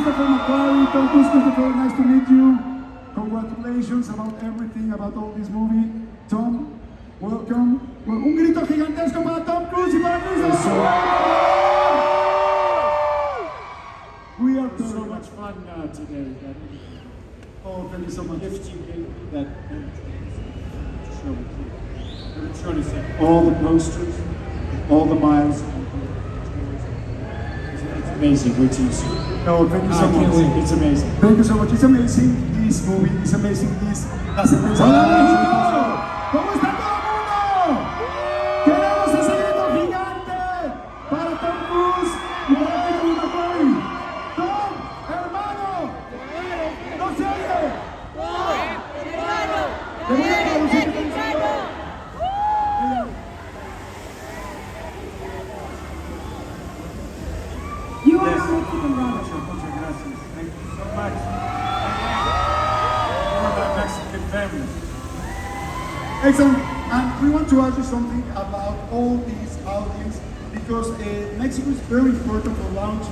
Christopher Mcquarrie. Tom Cruise, Christopher, nice to meet you. Congratulations about everything, about all this movie. Tom, welcome. Un grito gigantesco para Tom Cruise y para Christopher. We are so much fun today. Oh, thank you so much. Gift you gave me that show me. I'm trying to say all the posters, all the miles. It's amazing. Wait till you see it. No, thank you so much. It's amazing. Thank you so much. It's amazing this movie. It's amazing this. La sentencia. ¡Hola, México! ¿Cómo está todo el mundo? Queremos ese grito gigante para Tom Cruise y para Christopher McQuarrie. Tom, hermano, no se oye. Te voy a traducir. You are a Mexican brother. Muchas gracias. Thank you so much. You're my Mexican family. Excellent. And we want to ask you something about all these audience because Mexico is very important to launch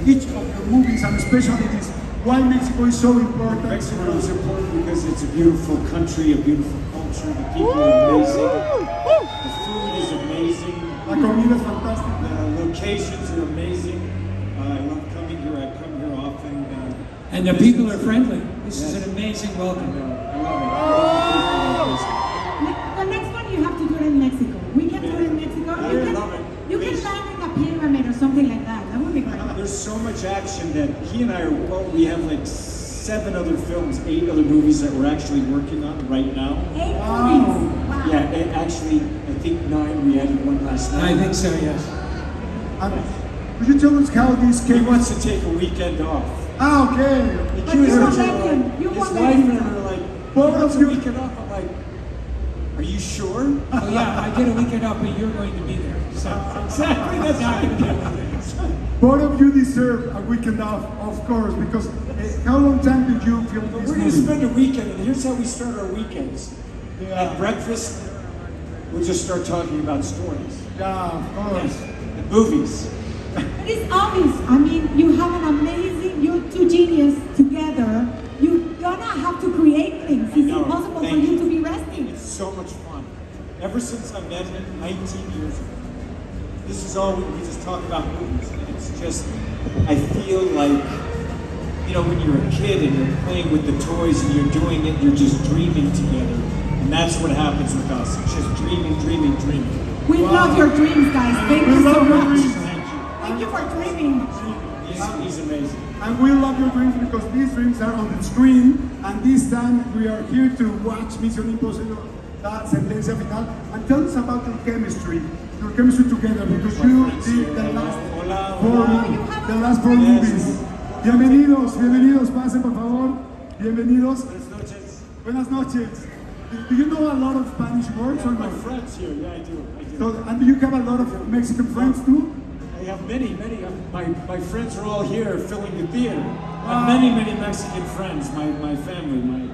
each of your movies and especially this. Why Mexico is so important? Mexico is important because it's a beautiful country, a beautiful culture. The people are amazing. The food is amazing. La comida es fantástica. The locations are amazing. I love coming here. I come here often. And the people are friendly. This is Yes. an amazing welcome. I love it. The next one you have to do it in Mexico. We can do it in Mexico. I love it. You can Please. land in a pyramid or something like that. That would be great. There's so much action that he and I are, well, we have like 7 other films, 8 other movies that we're actually working on right now. 8 movies. Wow. Yeah, actually, I think 9, we added 1 last night. I think so, yes. Could you tell us how this He came? wants to take a weekend off. Ah, okay. He But you was won't like, let him. You his won't wife let him. and I are like, Both he wants of a you. weekend off. I'm like, are you sure? Oh yeah, I get a weekend off, but you're going to be there. So Exactly, that's not going to be able to. Both of you deserve a weekend off, of course, because how long time did you film But this we're going to movie? spend a weekend, and here's how we start our weekends. At breakfast, we'll just start talking about stories Yeah, of course. and movies. It's obvious. I mean, you have an amazing, you two genius together. You're gonna have to create things. It's know. impossible for Thank you you. to be resting. It's so much fun. Ever since I met him 19 years ago, this is all we just talk about movies. And it's just, I feel like, you know, when you're a kid and you're playing with the toys and you're doing it, you're just dreaming together. And that's what happens with us. It's just dreaming, dreaming, dreaming. We love your dreams, guys. Thank We you so love your much. dreams. Thank you. Thank you for dreaming. He's amazing. And we love your dreams because these dreams are on the screen. And this time we are here to watch Misión Imposible, La Sentencia Final. And tell us about your chemistry together because you did the last Hola, four, hola. the last 4 movies. Bienvenidos, pasen por favor. Bienvenidos. Buenas noches. Buenas noches. Do you know a lot of Spanish words or My no? friends here, yeah, I do. So, and do you have a lot of Mexican friends too? I have many. My friends are all here filling the theater. I have many Mexican friends. My family,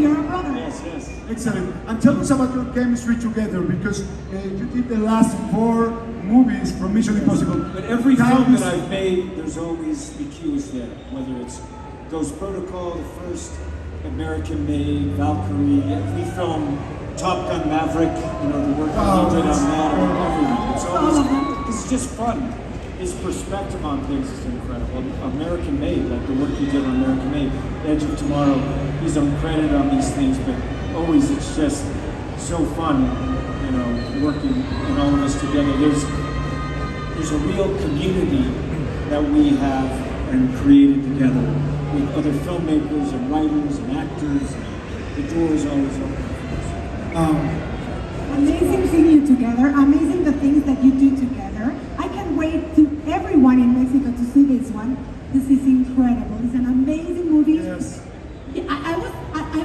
You're a brother. Yes. Excellent. And tell us about your chemistry together because you did the last 4 movies from Mission Impossible. But every How film this- that I've made, there's always the cues there. Whether it's Ghost Protocol, the first American-made Valkyrie, every film, Top Gun Maverick, you know, the work that he did on that, or everything. It's always, it's just fun. His perspective on things is incredible. American-made, like the work he did on American-made, Edge of Tomorrow, he's on credit on these things, but always it's just so fun, you know, working and all of us together. There's a real community that we have and created together with other filmmakers and writers and actors. The door is always open for us. Amazing seeing you together. Amazing the things that you do together. I can wait to everyone in Mexico to see this one. This is incredible. It's an amazing movie. Yes. Yeah, I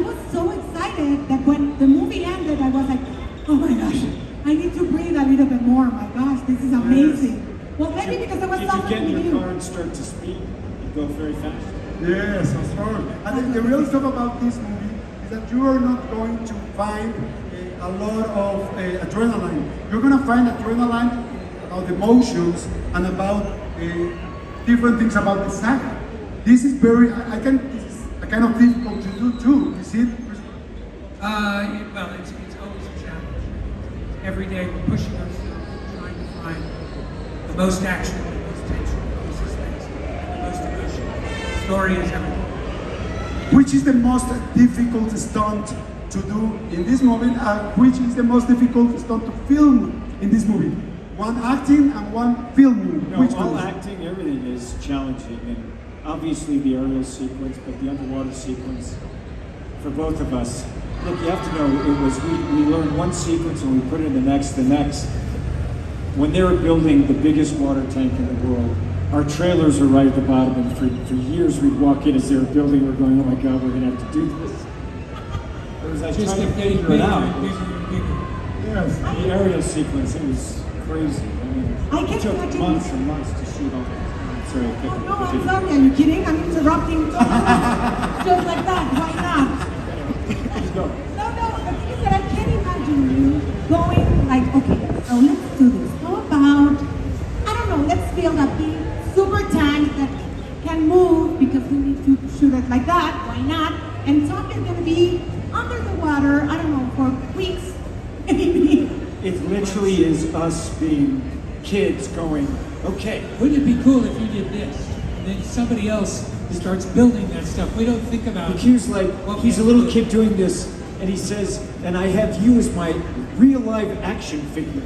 was so excited that when the movie ended, I was like, oh my gosh, I need to breathe a little bit more. My gosh, this is amazing. Well, maybe because I was Did you talking get in with your you. car and start to speed? You go very fast? Yes, of course. And the real stuff about this movie is that you are not going to find a lot of adrenaline. You're going to find adrenaline about emotions and about different things about the saga. This is very, this is a kind of difficult to do too, is it? Well, it's always a challenge. Every day we're pushing ourselves, trying to find the most action, the most tension, the most suspense, and the most emotion. Story is everything. Which is the most difficult stunt to do in this movie, which is the most difficult stunt to film in this movie? One acting and one filming. No, Which all one? acting, everything is challenging, and obviously the aerial sequence, but the underwater sequence, for both of us, look, you have to know, it was, we learned one sequence and we put it in the next. When they were building the biggest water tank in the world, our trailers were right at the bottom, and for years we'd walk in as they were building, we're going, oh my God, we're gonna have to do this. It was like Just trying to kept getting figure it bigger out. and bigger and bigger. Yes. The aerial sequence, it was crazy. I mean, I can it took imagine- months and months to shoot all this. I'm sorry, I Oh, kept- no, I'm sorry, are you kidding? I'm interrupting. Just like that, why not? Let's go. No, the thing is that I can't imagine you going like, okay, so let's do this. How about, I don't know, let's build a big super tank that can move because we need to shoot it like that, why not? And Tom is gonna be under the water, I don't know, for weeks, maybe. It literally is us being kids going, okay, Wouldn't it be cool if you did this? And then somebody else starts building that stuff. We don't think about it. Q's like, What he's a we little do. kid doing this, and he says, and I have you as my real live action figure.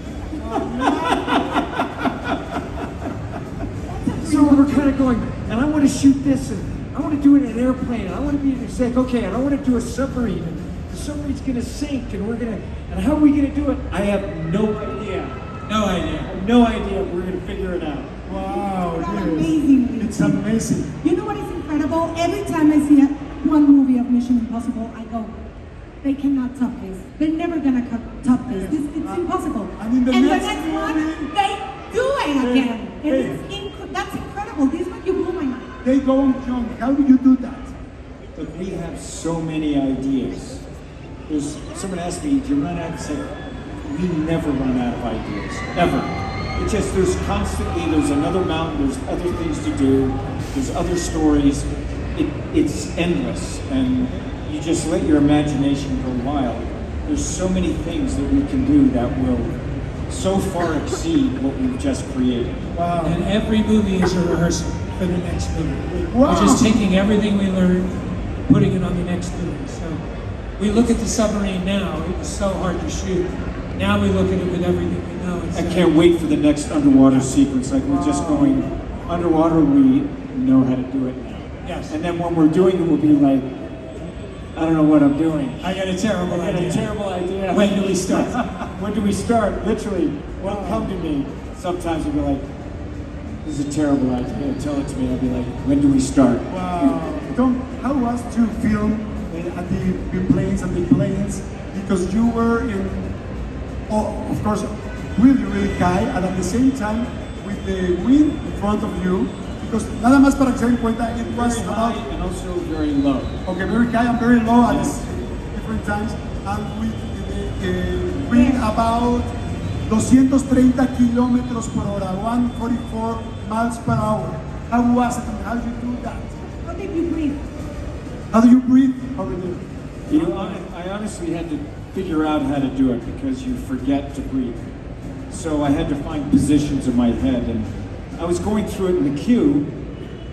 So we're kind of going, and I want to shoot this, and I want to do it in an airplane, and I want to be like, okay, and I want to do a submarine, and the submarine's going to sink, and we're going to, and how are we going to do it? I have no idea. No I idea. have no idea. We're going to figure it out. Wow, That's yes. amazing. It's amazing. You know what is incredible? Every time I see one movie of Mission Impossible, I go, they cannot top this. They're never gonna top this. It's impossible. and in the next one, movie- they do it again. And Hey. that's incredible. This one you blew my mind. They go young. How do you do that? But we have so many ideas. Someone asked me, do you run out? I said, we never run out of ideas, ever. It's just, there's another mountain, there's other things to do, there's other stories. It's endless, and you just let your imagination go wild. There's so many things that we can do that will so far exceed what we've just created. Wow. And every movie is a rehearsal for the next movie. Wow. We're just taking everything we learned, putting it on the next movie. So we look at the submarine now, it was so hard to shoot. Now we look at it with everything we know. I can't wait for the next underwater sequence. Like, we're just going underwater, we know how to do it now. Yes. And then when we're doing it, we'll be like, I don't know what I'm doing. I got a terrible I got idea. a terrible idea. When do we start? When do we start? Literally, it'll come to me. Sometimes you'll be like, this is a terrible idea. Tell it to me. I'll be like, when do we start? Wow. Tom, how was to film at the planes and the planes? Because you were in, of course, really, really high, and at the same time with the wind in front of you. Because nada más para que se den cuenta, it was Very high about, and also very low. okay, very high and very low at Yes. different times, and with the wind about 230 kilómetros por hora, 144 miles per hour. How was it, and how did you do that? How did you breathe? How do you breathe over there? You know, I honestly had to figure out how to do it because you forget to breathe. So I had to find positions in my head, and I was going through it in the queue.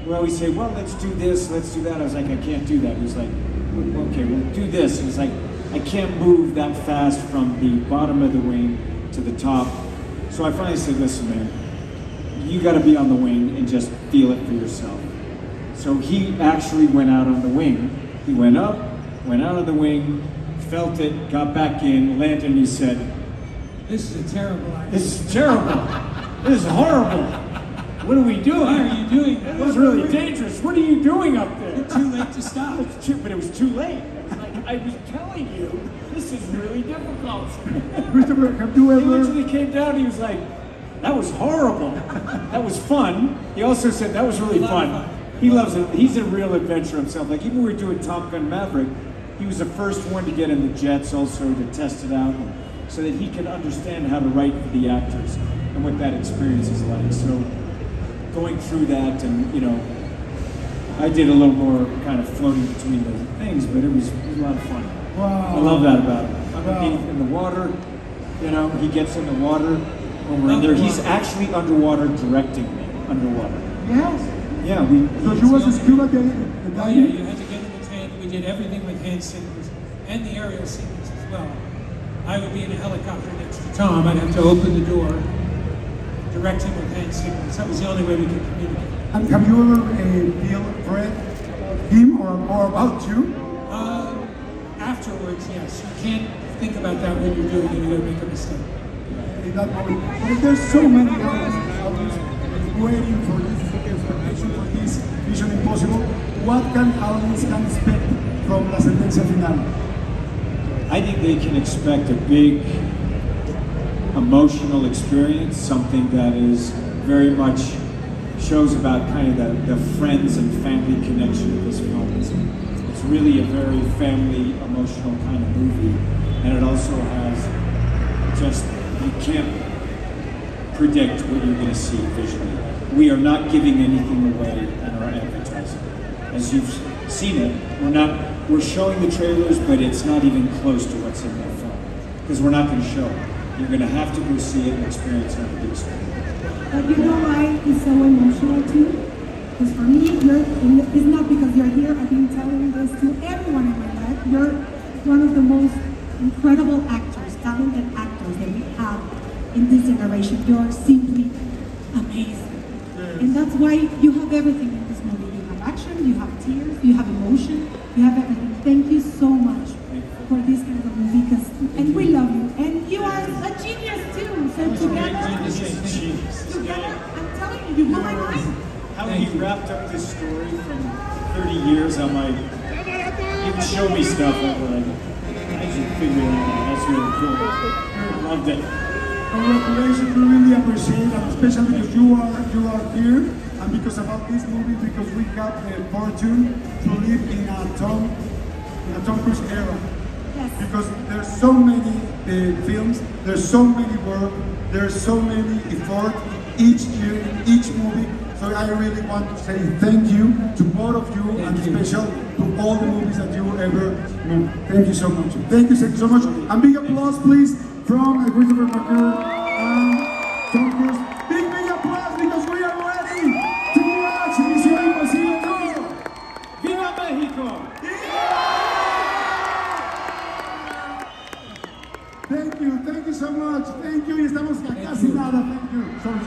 We always say, well, let's do this, let's do that. I was like, I can't do that. He was like, okay, we'll do this. He was like, I can't move that fast from the bottom of the wing to the top. So I finally said, listen, man, you got to be on the wing and just feel it for yourself. So he actually went out on the wing. He went up, went out of the wing, felt it, got back in, landed, and he said, This is a terrible idea. this is terrible. This is horrible. What are we doing? Why are you doing that? It was really dangerous. What are you doing up there? Too late to stop. But it was too late. I was telling you, this is really difficult. Christopher, have you He ever? literally came down, he was like, that was horrible. That was fun. He also said, that was really fun. He loves it. He's a real adventurer himself. Like, even when we were doing Top Gun Maverick, he was the first one to get in the jets also to test it out so that he could understand how to write for the actors and what that experience is like. So going through that and, you know, I did a little more kind of floating between the things, but it was a lot of fun. Wow. I love that about him. Wow. In the water, you know, he gets in the water when we're in there. He's actually underwater directing me underwater. Yes. Yeah, we. So you was a scuba Oh yeah, diving? you had to get in the tank. We did everything with hand signals and the aerial sequence as well. I would be in a helicopter next to Tom. I'd have to open the door, direct him with hand signals. That was the only way we could communicate. And have you ever read him or about you? Afterwards, yes. You can't think about that when you're doing it. You're going to make a mistake. In that moment. But there's so many audience waiting for this explanation, for this Mission Impossible. What can audience can expect from La Sentencia Final? I think they can expect a big emotional experience, something that is very much shows about kind of the friends and family connection of this film. It's really a very family, emotional kind of movie, and it also has just, you can't predict what you're going to see visually. We are not giving anything away in our advertising. As you've seen it, we're showing the trailers, but it's not even close to what's in that film, because we're not going to show it. You're going to have to go see it and experience it on the big screen. But you know why it's so emotional too? Because for me, it's not because you're here. I've been telling this to everyone in my life. You're one of the most incredible actors, talented actors that we have in this generation. You're simply amazing. And that's why you have everything in this movie. You have action, you have tears, you have emotion, you have everything. Thank you so much for this kind of movie, and we love you. And you are a genius too. So together, I'm telling you, you blew my mind. How he wrapped up this story from 30 years, I'm like, you can show me stuff, I'm like, I should figure it out. That's really cool. Loved it. Congratulations, we really appreciate it, and especially because you are here, and because about this movie, because we got the fortune to live in a Tom Cruise era. Yes. Because there's so many films, there's so many work, there's so many effort each year in each movie. So I really want to say thank you to both of you, and special to all the movies that you ever made. Thank you so much. Thank you so much. And big applause, please, from Christopher Mcquarrie and Tom Cruise. Big applause, because we are ready to watch Misión Imposible 2. Viva México! Thank you so much. Thank you. Y estamos a casi nada. Thank you. Sorry.